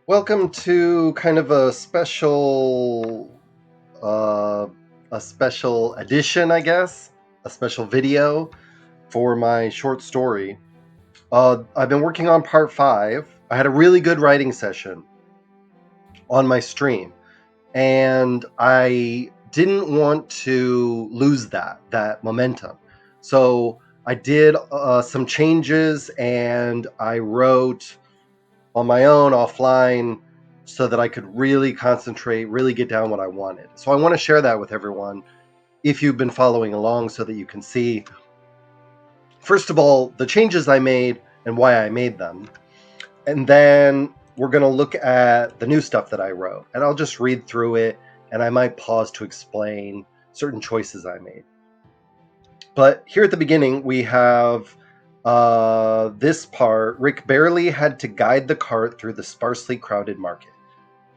Welcome to kind of uh, a special edition, I guess, a special video for my short story. I've been working on part 5. I had a really good writing session on my stream, and I didn't want to lose that momentum. So I did some changes, and I wrote on my own offline so that I could really concentrate, really get down what I wanted. So I want to share that with everyone if you've been following along so that you can see, first of all, the changes I made and why I made them. And then we're going to look at the new stuff that I wrote. And I'll just read through it and I might pause to explain certain choices I made. But here at the beginning, we have this part. Rick barely had to guide the cart through the sparsely crowded market.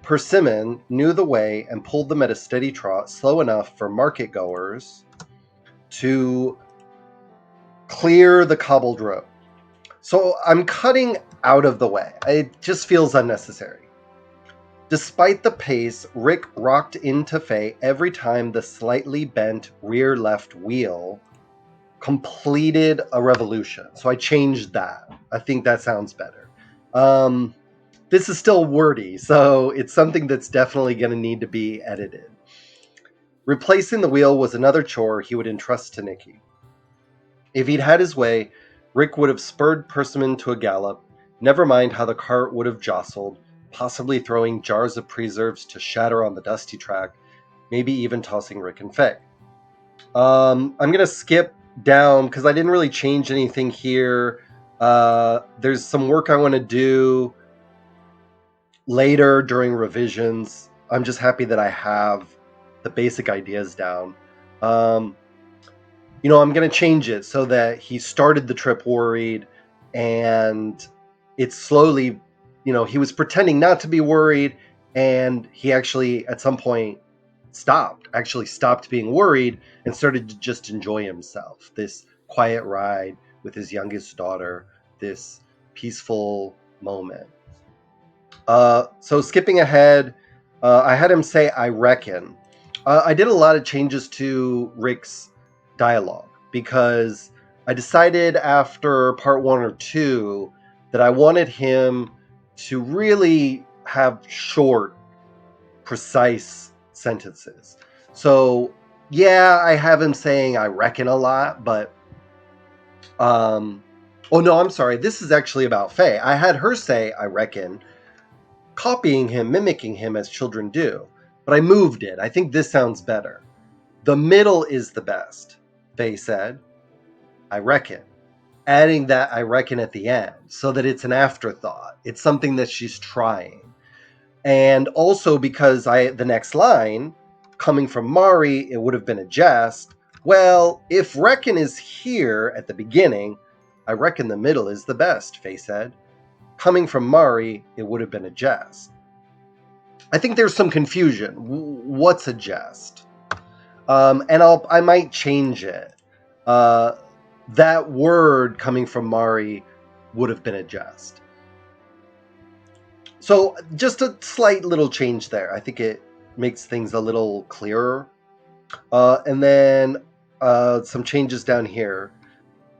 Persimmon knew the way and pulled them at a steady trot, slow enough for market goers to clear the cobbled road. So I'm cutting out of the way. It just feels unnecessary. Despite the pace, Rick rocked into Faye every time the slightly bent rear left wheel completed a revolution. So I changed that. I think that sounds better. This is still wordy, so it's something that's definitely going to need to be edited. Replacing the wheel was another chore he would entrust to Nicky. If he'd had his way, Rick would have spurred Persimmon to a gallop, never mind how the cart would have jostled, possibly throwing jars of preserves to shatter on the dusty track, maybe even tossing Rick and Faye. I'm going to skip down because I didn't really change anything here. There's some work I want to do later during revisions. I'm just happy that I have the basic ideas down. I'm going to change it so that he started the trip worried and it's slowly, he was pretending not to be worried and he actually at some point stopped being worried and started to just enjoy himself. This quiet ride with his youngest daughter, this peaceful moment. So skipping ahead, I had him say, I reckon. I did a lot of changes to Rick's dialogue because I decided after part 1 or 2 that I wanted him to really have short, precise sentences. So, yeah, I have him saying, I reckon a lot, but. Oh, no, I'm sorry. This is actually about Faye. I had her say, I reckon, copying him, mimicking him as children do. But I moved it. I think this sounds better. The middle is the best, Faye said. I reckon. Adding that I reckon at the end so that it's an afterthought. It's something that she's trying. And also because the next line, coming from Mari, it would have been a jest. Well, if reckon is here at the beginning, I reckon the middle is the best, Faye said. Coming from Mari, it would have been a jest. I think there's some confusion. What's a jest? And I might change it. That word coming from Mari would have been a jest. So just a slight little change there. I think it makes things a little clearer. And then some changes down here.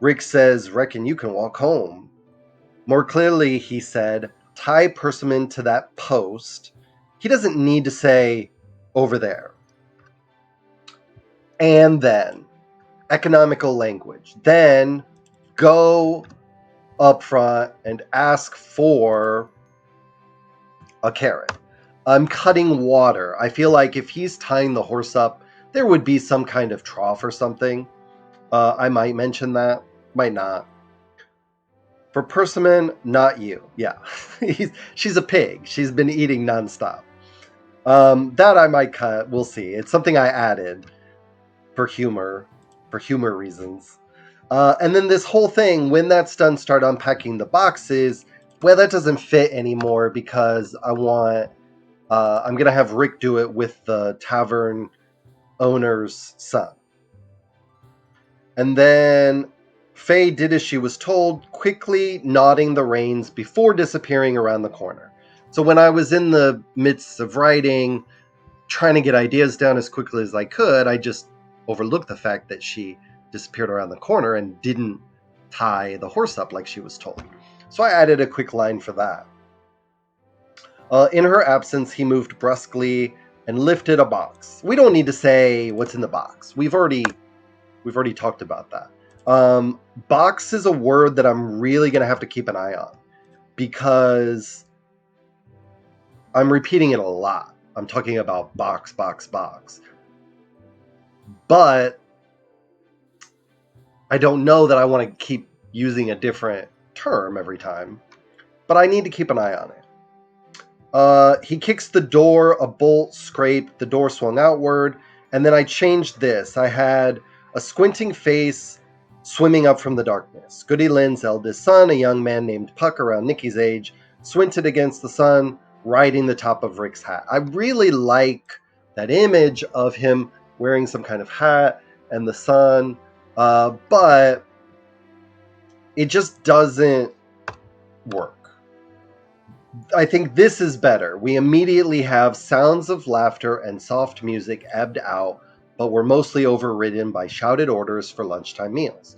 Rick says, reckon you can walk home. More clearly, he said, tie Persimmon to that post. He doesn't need to say over there. And then economical language. Then go up front and ask for a carrot. I'm cutting water. I feel like if he's tying the horse up, there would be some kind of trough or something. I might mention that, might not. For Persimmon, not you. Yeah, she's a pig. She's been eating nonstop. That I might cut. We'll see. It's something I added for humor reasons. And then this whole thing, when that's done, start unpacking the boxes. Well, that doesn't fit anymore because I'm going to have Rick do it with the tavern owner's son. And then Faye did as she was told, quickly nodding the reins before disappearing around the corner. So when I was in the midst of writing, trying to get ideas down as quickly as I could, I just overlooked the fact that she disappeared around the corner and didn't tie the horse up like she was told. So I added a quick line for that. In her absence, he moved brusquely and lifted a box. We don't need to say what's in the box. We've already talked about that. Box is a word that I'm really going to have to keep an eye on because I'm repeating it a lot. I'm talking about box, box, box. But I don't know that I want to keep using a different term every time, but I need to keep an eye on it. He kicks the door, a bolt scraped, the door swung outward, and then I changed this. I had a squinting face swimming up from the darkness. Goody Lynn's eldest son, a young man named Puck around Nicky's age, squinted against the sun, riding the top of Rick's hat. I really like that image of him wearing some kind of hat and the sun, but it just doesn't work. I think this is better. We immediately have sounds of laughter and soft music ebbed out, but were mostly overridden by shouted orders for lunchtime meals.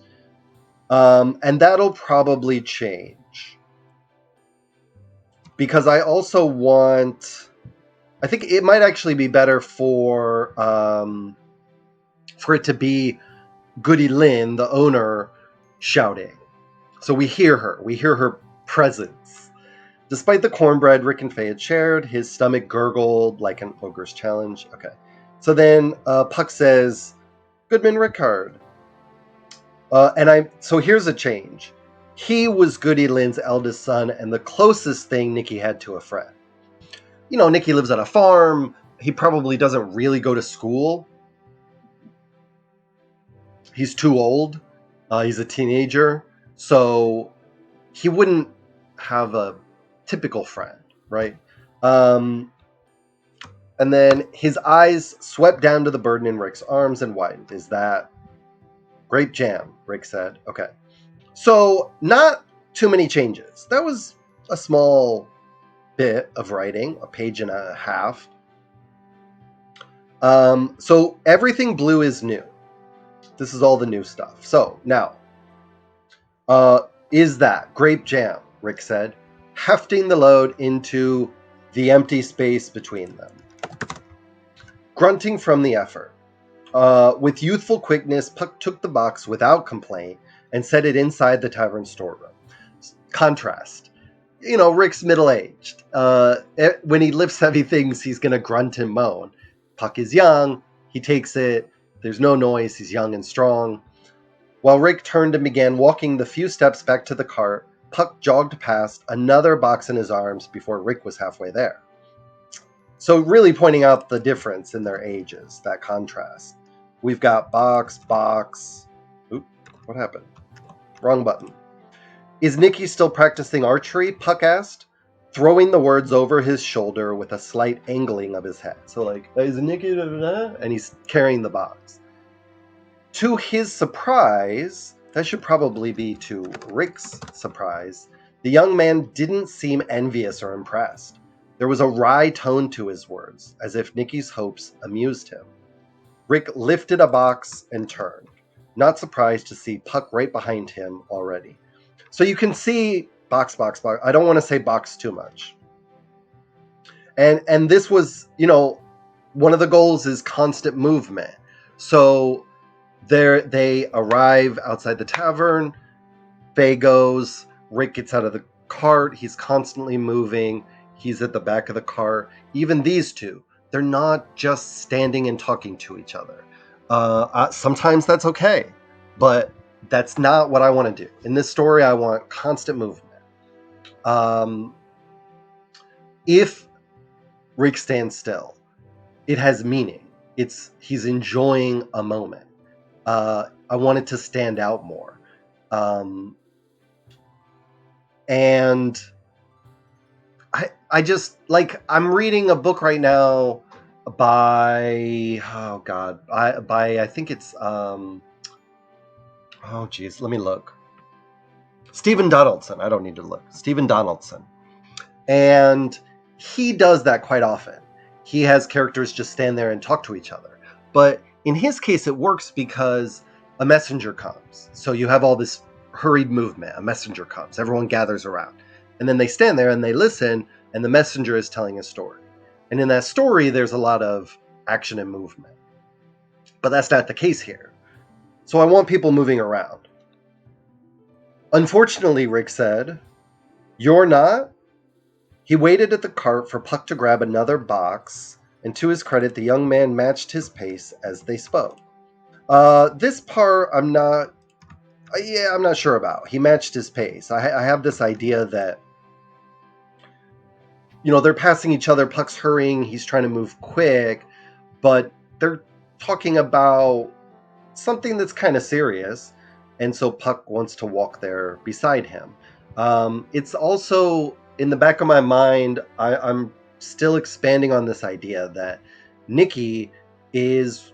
And that'll probably change. Because I also want... I think it might actually be better for it to be Goody Lynn, the owner, shouting. So we hear her presence. Despite the cornbread Rick and Faye had shared, his stomach gurgled like an ogre's challenge. Okay. So then Puck says, Goodman Rickard. So here's a change. He was Goody Lynn's eldest son and the closest thing Nicky had to a friend. You know, Nicky lives on a farm. He probably doesn't really go to school. He's too old. He's a teenager. So he wouldn't have a typical friend, right? And then his eyes swept down to the burden in Rick's arms and widened. Is that grape jam? Rick said. Okay. So not too many changes. That was a small bit of writing, a page and a half. So everything blue is new. This is all the new stuff. So now, is that grape jam? Rick said, hefting the load into the empty space between them. Grunting from the effort. With youthful quickness, Puck took the box without complaint and set it inside the tavern storeroom. Contrast. You know, Rick's middle-aged. When he lifts heavy things, he's going to grunt and moan. Puck is young. He takes it. There's no noise. He's young and strong. While Rick turned and began walking the few steps back to the cart, Puck jogged past, another box in his arms before Rick was halfway there. So really pointing out the difference in their ages, that contrast. We've got box. Oop, what happened? Wrong button. Is Nicky still practicing archery? Puck asked, throwing the words over his shoulder with a slight angling of his head. So like, is Nicky... And he's carrying the box. To his surprise, that should probably be to Rick's surprise, the young man didn't seem envious or impressed. There was a wry tone to his words, as if Nicky's hopes amused him. Rick lifted a box and turned, not surprised to see Puck right behind him already. So you can see box. I don't want to say box too much. And this was, you know, one of the goals is constant movement. So they arrive outside the tavern. Faye goes. Rick gets out of the cart. He's constantly moving. He's at the back of the car. Even these two, they're not just standing and talking to each other. Sometimes that's okay, but that's not what I want to do. In this story, I want constant movement. If Rick stands still, it has meaning. He's enjoying a moment. I want it to stand out more. And I just, like, I'm reading a book right now by, I think it's, let me look. Stephen Donaldson. I don't need to look. Stephen Donaldson. And he does that quite often. He has characters just stand there and talk to each other. But in his case, it works because a messenger comes. So you have all this hurried movement. A messenger comes. Everyone gathers around. And then they stand there and they listen, and the messenger is telling a story. And in that story, there's a lot of action and movement. But that's not the case here. So I want people moving around. Unfortunately, Rick said, "You're not?" He waited at the cart for Puck to grab another box, and to his credit, the young man matched his pace as they spoke. This part, I'm not sure about. He matched his pace. I have this idea that, they're passing each other. Puck's hurrying. He's trying to move quick, but they're talking about something that's kind of serious, and so Puck wants to walk there beside him. It's also in the back of my mind. I'm still expanding on this idea that Nicky is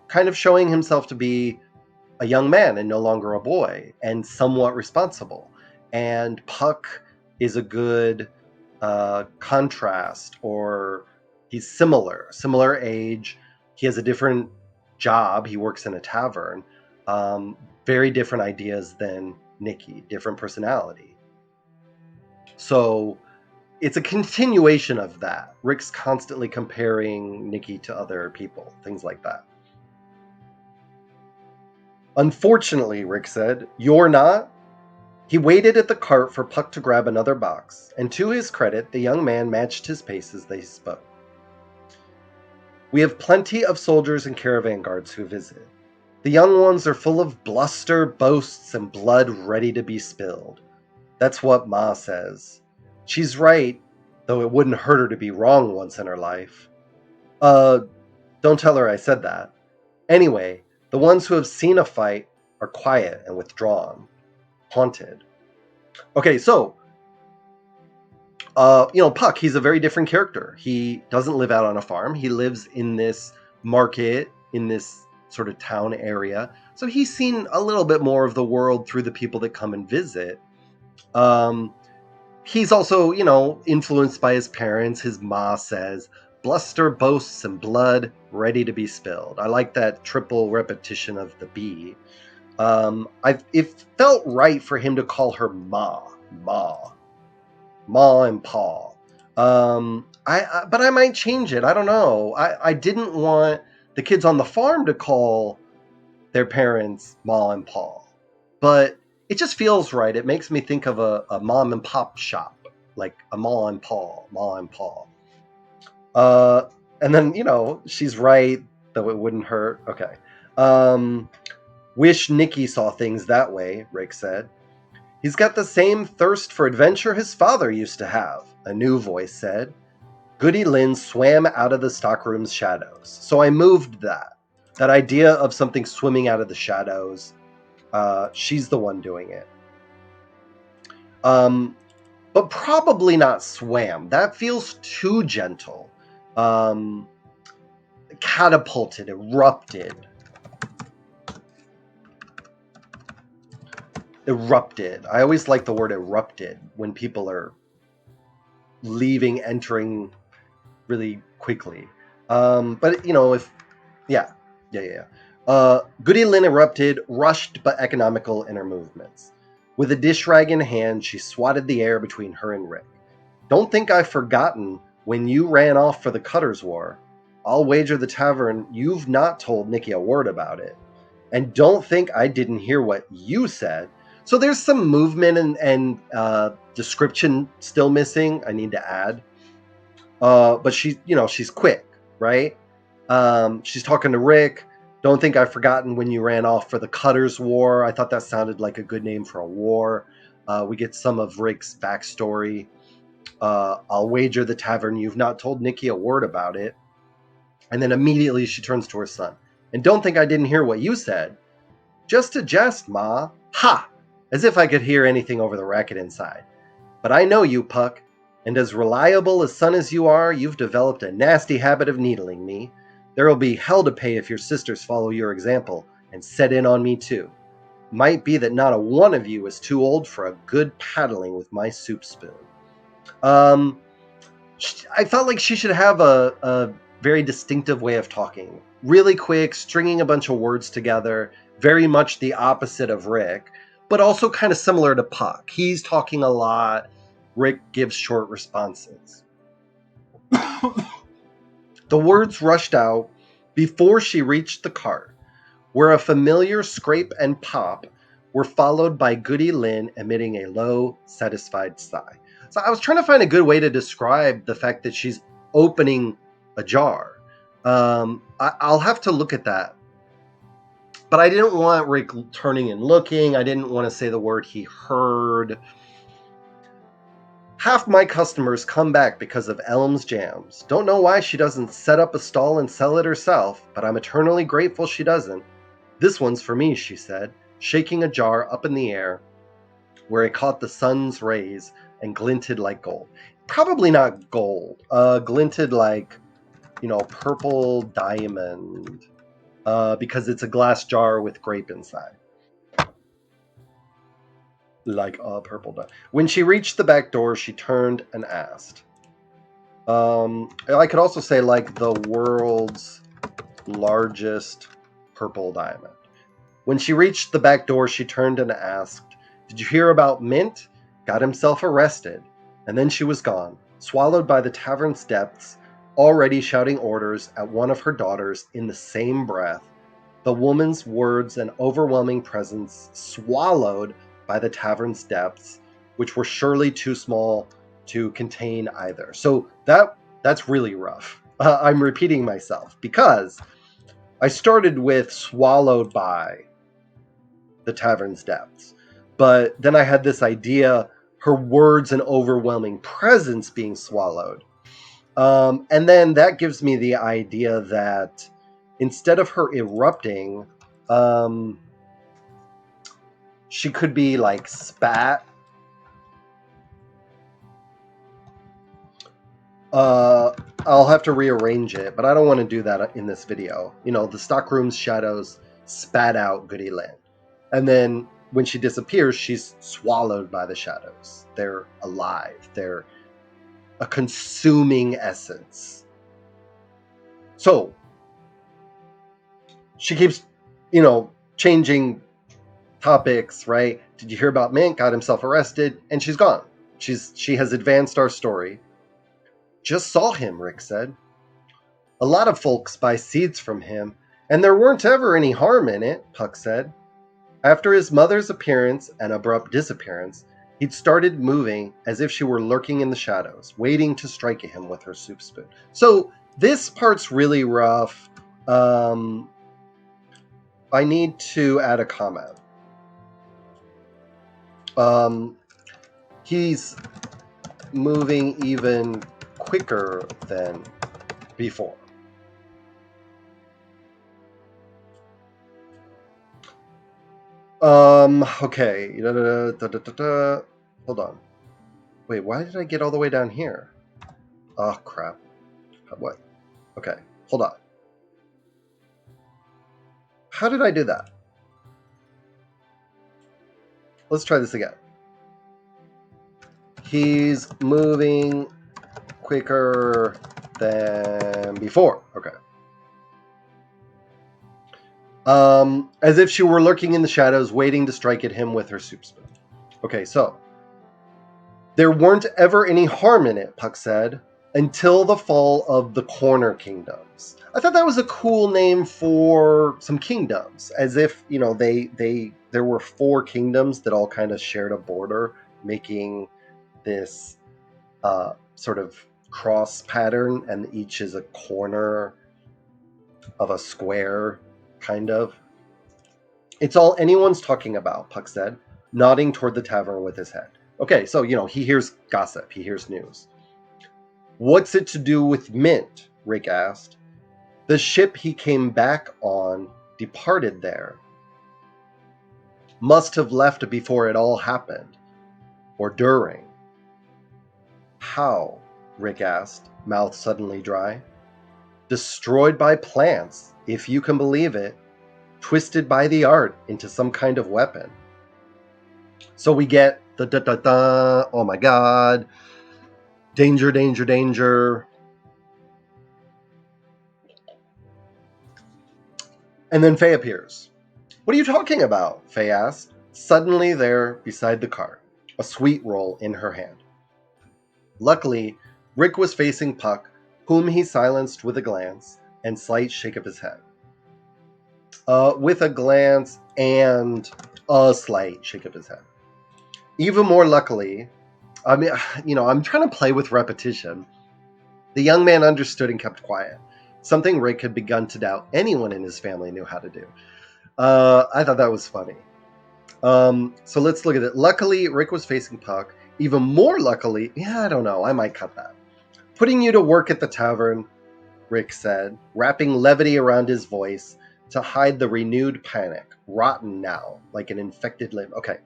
kind of showing himself to be a young man and no longer a boy, and somewhat responsible. And Puck is a good contrast, or he's similar age. He has a different job. He works in a tavern. Very different ideas than Nicky, different personality. So it's a continuation of that. Rick's constantly comparing Nicky to other people, things like that. "Unfortunately," Rick said, "you're not?" He waited at the cart for Puck to grab another box, and to his credit, the young man matched his pace as they spoke. "We have plenty of soldiers and caravan guards who visit. The young ones are full of bluster, boasts, and blood ready to be spilled. That's what Ma says. She's right, though it wouldn't hurt her to be wrong once in her life. Uh, don't tell her I said that. Anyway, the ones who have seen a fight are quiet and withdrawn, haunted." Okay, so Puck, he's a very different character. He doesn't live out on a farm. He lives in this market, in this sort of town area. So he's seen a little bit more of the world through the people that come and visit. He's also, influenced by his parents. His ma says, "Bluster, boasts, and blood ready to be spilled." I like that triple repetition of the B. It felt right for him to call her Ma and Pa. But I might change it. I don't know. I didn't want the kids on the farm to call their parents Ma and Pa, but it just feels right. It makes me think of a mom and pop shop, like a Ma and Pa. Uh, and then she's right, though it wouldn't hurt. Okay. Wish Nicky saw things that way, Rick said. "He's got the same thirst for adventure his father used to have," a new voice said. Goody Lynn swam out of the stockroom's shadows. So I moved that idea of something swimming out of the shadows. She's the one doing it. But probably not swam. That feels too gentle. Catapulted, erupted. I always like the word erupted when people are leaving, entering really quickly. But yeah. Goody Lynn erupted, rushed but economical in her movements. With a dish rag in hand, she swatted the air between her and Rick. "Don't think I've forgotten when you ran off for the Cutters War. I'll wager the tavern you've not told Nicky a word about it. And don't think I didn't hear what you said." So there's some movement and description still missing. I need to add. But she's quick, right? She's talking to Rick. "Don't think I've forgotten when you ran off for the Cutters War." I thought that sounded like a good name for a war. We get some of Rick's backstory. "I'll wager the tavern you've not told Nicky a word about it." And then immediately she turns to her son. "And don't think I didn't hear what you said." "Just a jest, Ma." Ha! As if I could hear anything over the racket inside. "But I know you, Puck. And as reliable a son as you are, you've developed a nasty habit of needling me. There'll be hell to pay if your sisters follow your example and set in on me too. Might be that not a one of you is too old for a good paddling with my soup spoon." Um, I felt like she should have a very distinctive way of talking. Really quick, stringing a bunch of words together, very much the opposite of Rick, but also kind of similar to Puck. He's talking a lot, Rick gives short responses. The words rushed out before she reached the cart, where a familiar scrape and pop were followed by Goody Lynn emitting a low, satisfied sigh. So I was trying to find a good way to describe the fact that she's opening a jar. I'll have to look at that. But I didn't want Rick turning and looking. I didn't want to say the word he heard. Half my customers come back because of Elm's jams. Don't know why she doesn't set up a stall and sell it herself, but I'm eternally grateful she doesn't. This one's for me, she said, shaking a jar up in the air where it caught the sun's rays and glinted like gold. Probably not gold, glinted like, purple diamond, because it's a glass jar with grape inside. Like a purple diamond. When she reached the back door, she turned and asked. I could also say like the world's largest purple diamond. When she reached the back door, she turned and asked, "Did you hear about Mint? Got himself arrested." And then she was gone, swallowed by the tavern's depths, already shouting orders at one of her daughters in the same breath. The woman's words and overwhelming presence swallowed by the tavern's depths, which were surely too small to contain either. So that's really rough. I'm repeating myself because I started with swallowed by the tavern's depths. But then I had this idea, her words and overwhelming presence being swallowed. And then that gives me the idea that instead of her erupting, she could be like spat. I'll have to rearrange it, but I don't want to do that in this video. The stockroom's shadows spat out Goody Lynn. And then when she disappears, she's swallowed by the shadows. They're alive. They're a consuming essence. So she keeps, changing topics, right? Did you hear about Mint? Got himself arrested, and she's gone. She has advanced our story. Just saw him, Rick said. A lot of folks buy seeds from him, and there weren't ever any harm in it, Puck said. After his mother's appearance and abrupt disappearance, he'd started moving as if she were lurking in the shadows, waiting to strike at him with her soup spoon. So this part's really rough. I need to add a comment. He's moving even quicker than before. Okay. Hold on. Wait, why did I get all the way down here? Oh, crap. What? Okay, hold on. How did I do that? Let's try this again. He's moving quicker than before. Okay. As if she were lurking in the shadows, waiting to strike at him with her soup spoon. Okay, so there weren't ever any harm in it, Puck said, until the fall of the Corner Kingdoms. I thought that was a cool name for some kingdoms, as if there were 4 kingdoms that all kind of shared a border, making this sort of cross pattern, and each is a corner of a square, kind of. It's all anyone's talking about, Puck said, nodding toward the tavern with his head. Okay, so, he hears gossip, he hears news. What's it to do with Mint? Rick asked. The ship he came back on departed there. Must have left before it all happened, or during. How? Rick asked, mouth suddenly dry. Destroyed by plants, if you can believe it, twisted by the art into some kind of weapon. So we get the da-da-da, oh my god, Danger, danger, danger. And then Faye appears. What are you talking about? Faye asked, suddenly there beside the car, a sweet roll in her hand. Luckily, Rick was facing Puck, whom he silenced with a glance and slight shake of his head. With a glance and a slight shake of his head. Even more luckily, I mean, I'm trying to play with repetition. The young man understood and kept quiet, something Rick had begun to doubt anyone in his family knew how to do. I thought that was funny. So let's look at it. Luckily, Rick was facing Puck. Even more luckily, I don't know, I might cut that. Putting you to work at the tavern, Rick said, wrapping levity around his voice to hide the renewed panic. Rotten now, like an infected limb. Okay,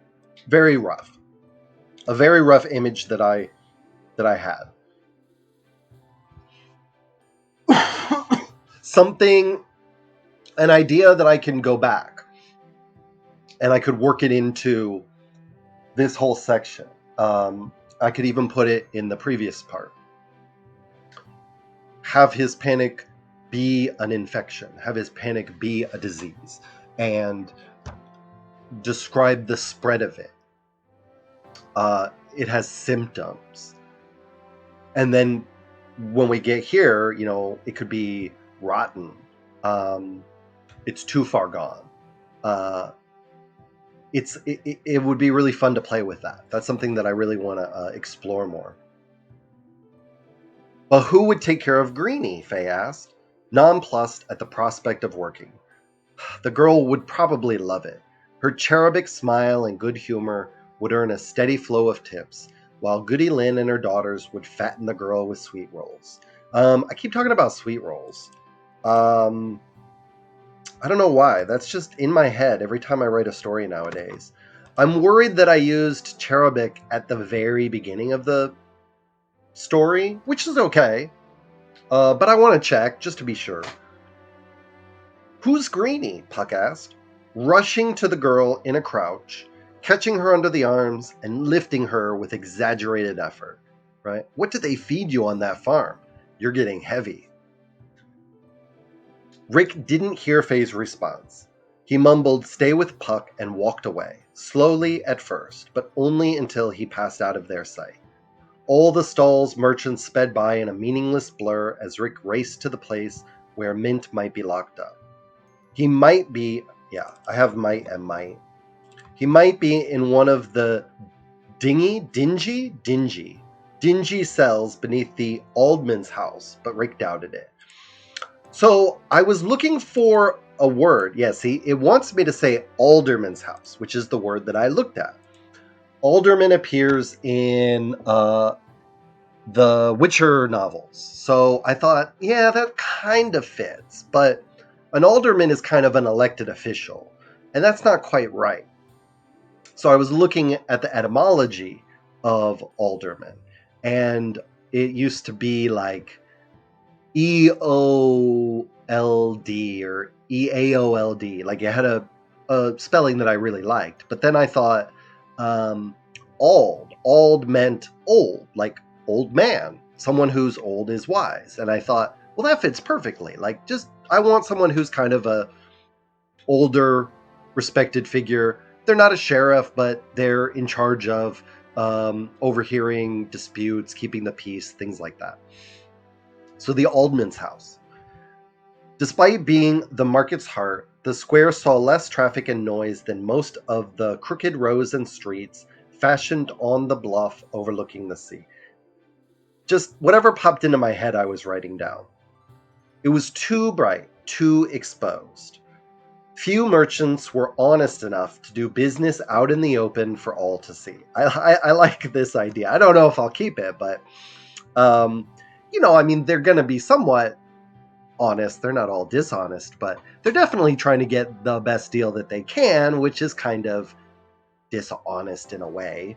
very rough. A very rough image that I had. Something, an idea that I can go back and I could work it into this whole section. I could even put it in the previous part. Have his panic be an infection, have his panic be a disease, and describe the spread of it. It has symptoms. And then when we get here, it could be rotten. It's too far gone. It would be really fun to play with that. That's something that I really want to explore more. But who would take care of Greenie? Faye asked, nonplussed at the prospect of working. The girl would probably love it. Her cherubic smile and good humor would earn a steady flow of tips, while Goody Lynn and her daughters would fatten the girl with sweet rolls. I keep talking about sweet rolls. I don't know why. That's just in my head every time I write a story nowadays. I'm worried that I used cherubic at the very beginning of the story, which is okay. But I want to check just to be sure. Who's Greenie? Puck asked, rushing to the girl in a crouch, catching her under the arms and lifting her with exaggerated effort. Right? What did they feed you on that farm? You're getting heavy. Rick didn't hear Faye's response. He mumbled, stay with Puck, and walked away, slowly at first, but only until he passed out of their sight. All the stalls merchants sped by in a meaningless blur as Rick raced to the place where Mint might be locked up. He might be, I have might and might. He might be in one of the dingy cells beneath the Alderman's house, but Rick doubted it. So I was looking for a word. Yeah, see, it wants me to say Alderman's house, which is the word that I looked at. Alderman appears in the Witcher novels. So I thought, that kind of fits. But an alderman is kind of an elected official, and that's not quite right. So I was looking at the etymology of alderman, and it used to be like EOLD or EAOLD. Like it had a spelling that I really liked. But then I thought, ald meant old, like old man. Someone who's old is wise. And I thought, well, that fits perfectly. Like, I want someone who's kind of a older, respected figure. They're not a sheriff, but they're in charge of overhearing disputes, keeping the peace, things like that. So the Alderman's house. Despite being the market's heart, the square saw less traffic and noise than most of the crooked rows and streets fashioned on the bluff overlooking the sea. Just whatever popped into my head, I was writing down. It was too bright, too exposed. Few merchants were honest enough to do business out in the open for all to see. I like this idea. I don't know if I'll keep it, but they're going to be somewhat honest. They're not all dishonest, but they're definitely trying to get the best deal that they can, which is kind of dishonest in a way.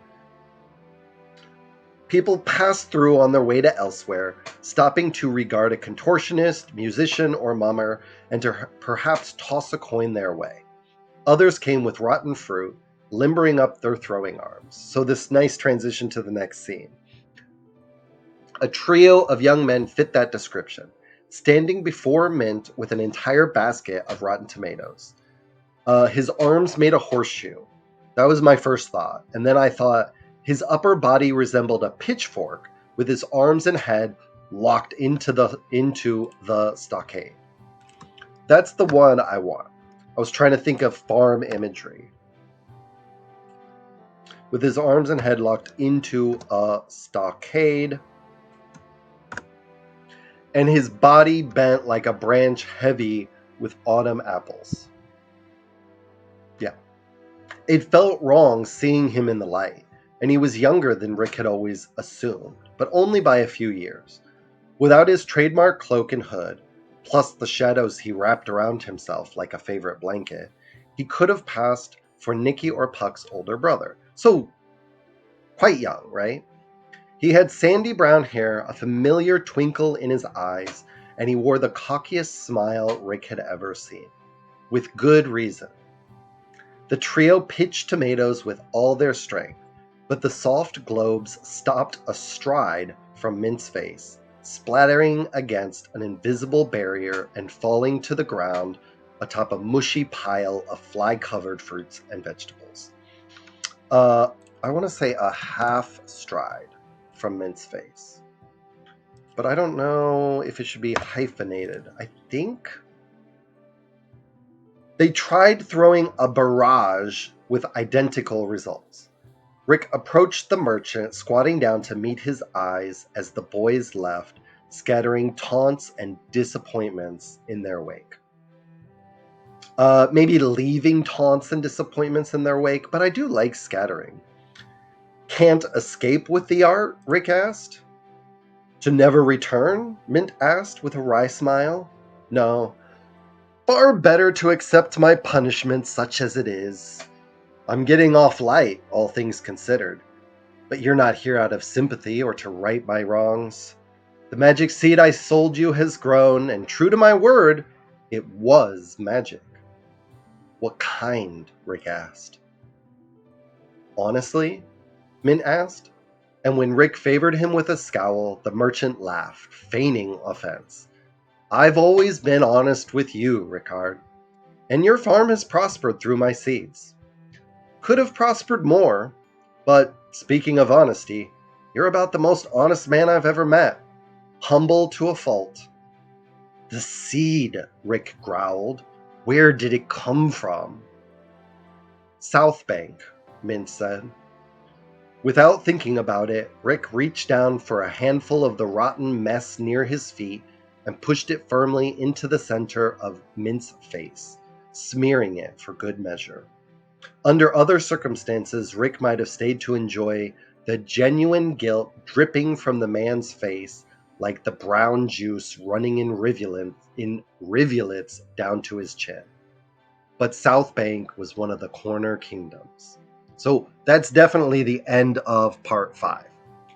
People pass through on their way to elsewhere, stopping to regard a contortionist, musician, or mummer, and to perhaps toss a coin their way. Others came with rotten fruit, limbering up their throwing arms. So this nice transition to the next scene. A trio of young men fit that description, standing before Mint with an entire basket of rotten tomatoes. His arms made a horseshoe. That was my first thought. And then I thought his upper body resembled a pitchfork with his arms and head locked into the stockade. That's the one I want. I was trying to think of farm imagery. With his arms and head locked into a stockade, and his body bent like a branch heavy with autumn apples. Yeah. It felt wrong seeing him in the light, and he was younger than Rick had always assumed, but only by a few years. Without his trademark cloak and hood, plus the shadows he wrapped around himself like a favorite blanket, he could have passed for Nicky or Puck's older brother. So, quite young, right? He had sandy brown hair, a familiar twinkle in his eyes, and he wore the cockiest smile Rick had ever seen. With good reason. The trio pitched tomatoes with all their strength, but the soft globes stopped astride from Mint's face, splattering against an invisible barrier and falling to the ground atop a mushy pile of fly-covered fruits and vegetables. I want to say a half stride from Mint's face. But I don't know if it should be hyphenated. I think they tried throwing a barrage with identical results. Rick approached the merchant, squatting down to meet his eyes as the boys left, scattering taunts and disappointments in their wake. Maybe leaving taunts and disappointments in their wake, but I do like scattering. Can't escape with the art? Rick asked. To never return? Mint asked with a wry smile. No. Far better to accept my punishment such as it is. I'm getting off light, all things considered. But you're not here out of sympathy or to right my wrongs. The magic seed I sold you has grown, and true to my word, it was magic. What kind? Rick asked. Honestly? Mint asked. And when Rick favored him with a scowl, the merchant laughed, feigning offense. I've always been honest with you, Rickard, and your farm has prospered through my seeds. Could have prospered more, but speaking of honesty, you're about the most honest man I've ever met. Humble to a fault. The seed, Rick growled. Where did it come from? South Bank, Mint said. Without thinking about it, Rick reached down for a handful of the rotten mess near his feet and pushed it firmly into the center of Mint's face, smearing it for good measure. Under other circumstances, Rick might have stayed to enjoy the genuine guilt dripping from the man's face like the brown juice running in rivulets down to his chin. But South Bank was one of the corner kingdoms. So that's definitely the end of part 5.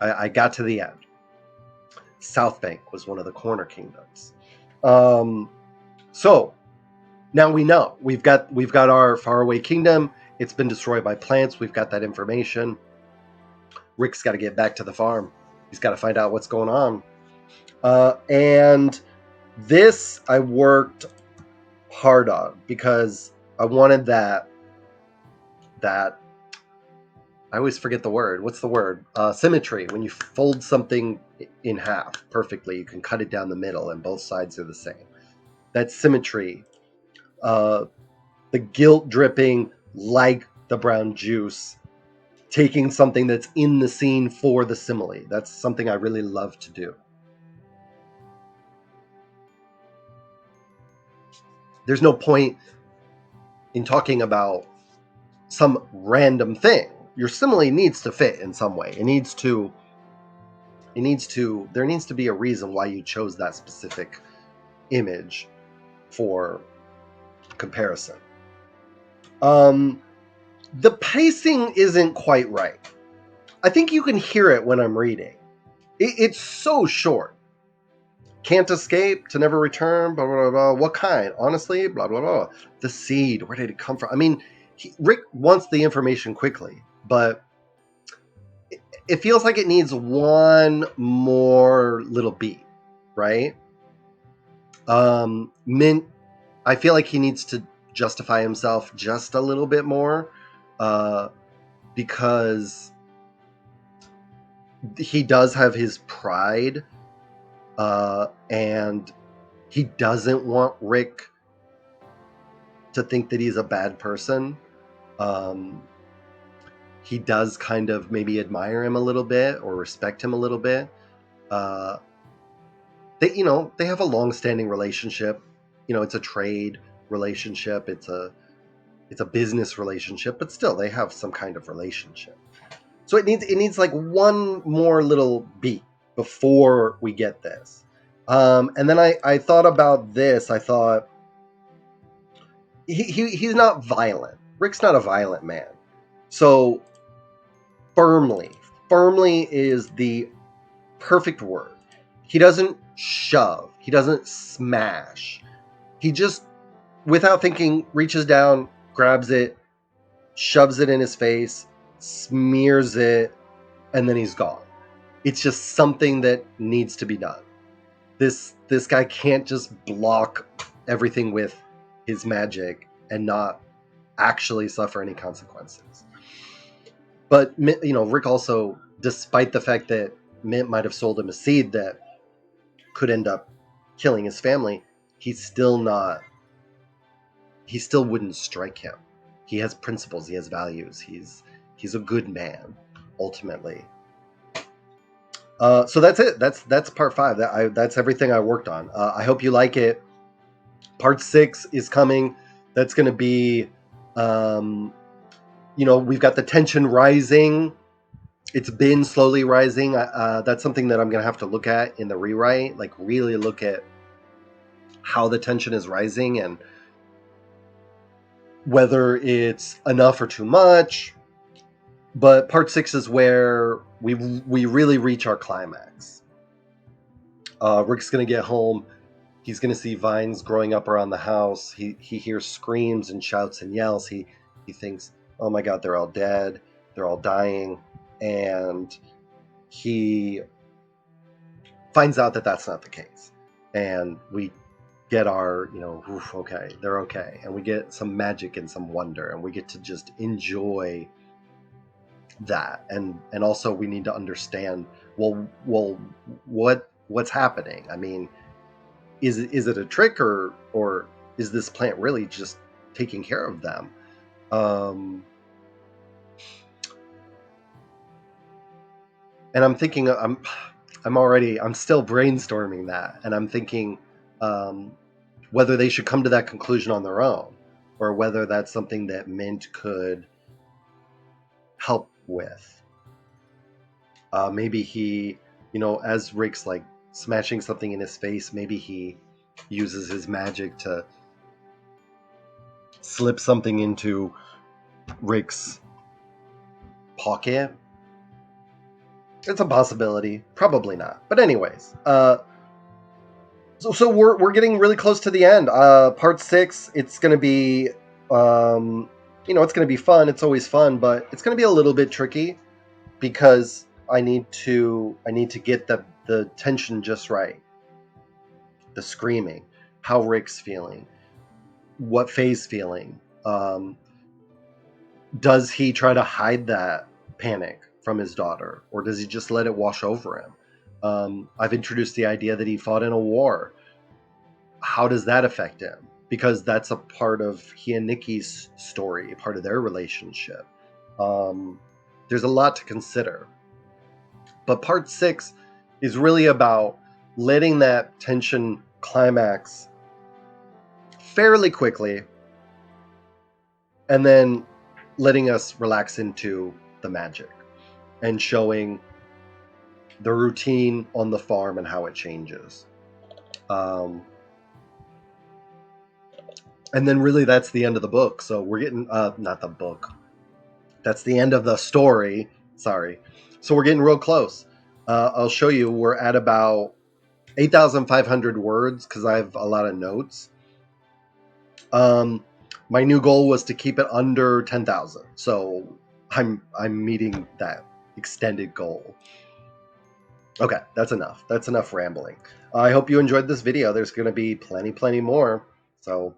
I got to the end. South Bank was one of the corner kingdoms. So now we know we've got our faraway kingdom. It's been destroyed by plants. We've got that information. Rick's got to get back to the farm. He's got to find out what's going on. And this I worked hard on because I wanted that I always forget the word. What's the word? Symmetry. When you fold something in half perfectly, you can cut it down the middle and both sides are the same. That symmetry. The guilt dripping like the brown juice. Taking something that's in the scene for the simile. That's something I really love to do. There's no point in talking about some random thing. Your simile needs to fit in some way. There needs to be a reason why you chose that specific image for comparison. The pacing isn't quite right. I think you can hear it when I'm reading. It's so short. Can't escape, to never return, blah, blah, blah. What kind? Honestly, blah, blah, blah. The seed, where did it come from? I mean, Rick wants the information quickly, but it feels like it needs one more little beat, right? Mint, I feel like he needs to justify himself just a little bit more, because he does have his pride, and he doesn't want Rick to think that he's a bad person. He does kind of maybe admire him a little bit or respect him a little bit. They have a long-standing relationship. It's a trade relationship. It's a business relationship, but still they have some kind of relationship. So it needs like one more little beat before we get this. And then I thought about this. I thought he's not violent. Rick's not a violent man. So firmly is the perfect word. He doesn't shove. He doesn't smash. He just, without thinking, reaches down, grabs it, shoves it in his face, smears it, and then he's gone. It's just something that needs to be done. This guy can't just block everything with his magic and not actually suffer any consequences. But Rick also, despite the fact that Mint might have sold him a seed that could end up killing his family, he still wouldn't strike him. He has principles, he has values, he's a good man ultimately. So that's it. That's part 5. That's everything I worked on. I hope you like it. Part 6 is coming. That's going to be, we've got the tension rising. It's been slowly rising. That's something that I'm going to have to look at in the rewrite. Like really look at how the tension is rising and whether it's enough or too much. But part 6 is where we really reach our climax. Rick's going to get home. He's going to see vines growing up around the house. He hears screams and shouts and yells. He thinks, oh my God, they're all dead. They're all dying. And he finds out that that's not the case. And we get our, okay, they're okay. And we get some magic and some wonder. And we get to just enjoy that. And also we need to understand, well, what's happening? I mean, is it a trick or is this plant really just taking care of them? And I'm thinking, I'm still brainstorming that, and I'm thinking whether they should come to that conclusion on their own, or whether that's something that Mint could help with. Maybe he, as Rick's like smashing something in his face, maybe he uses his magic to slip something into Rick's pocket. It's a possibility. Probably not. But anyways, so we're getting really close to the end. Part 6, it's going to be, it's going to be fun. It's always fun, but it's going to be a little bit tricky because I need to get the tension just right. The screaming, how Rick's feeling, what Faye's feeling. Does he try to hide that panic from his daughter, or does he just let it wash over him? I've introduced the idea that he fought in a war. How does that affect him? Because that's a part of he and Nikki's story, a part of their relationship. There's a lot to consider. But part 6 is really about letting that tension climax fairly quickly and then letting us relax into the magic and showing the routine on the farm and how it changes. And then really that's the end of the book. So we're getting, not the book. That's the end of the story. Sorry. So we're getting real close. I'll show you. We're at about 8,500 words because I have a lot of notes. My new goal was to keep it under 10,000. So I'm meeting that extended goal. Okay, that's enough. That's enough rambling. I hope you enjoyed this video. There's going to be plenty more. So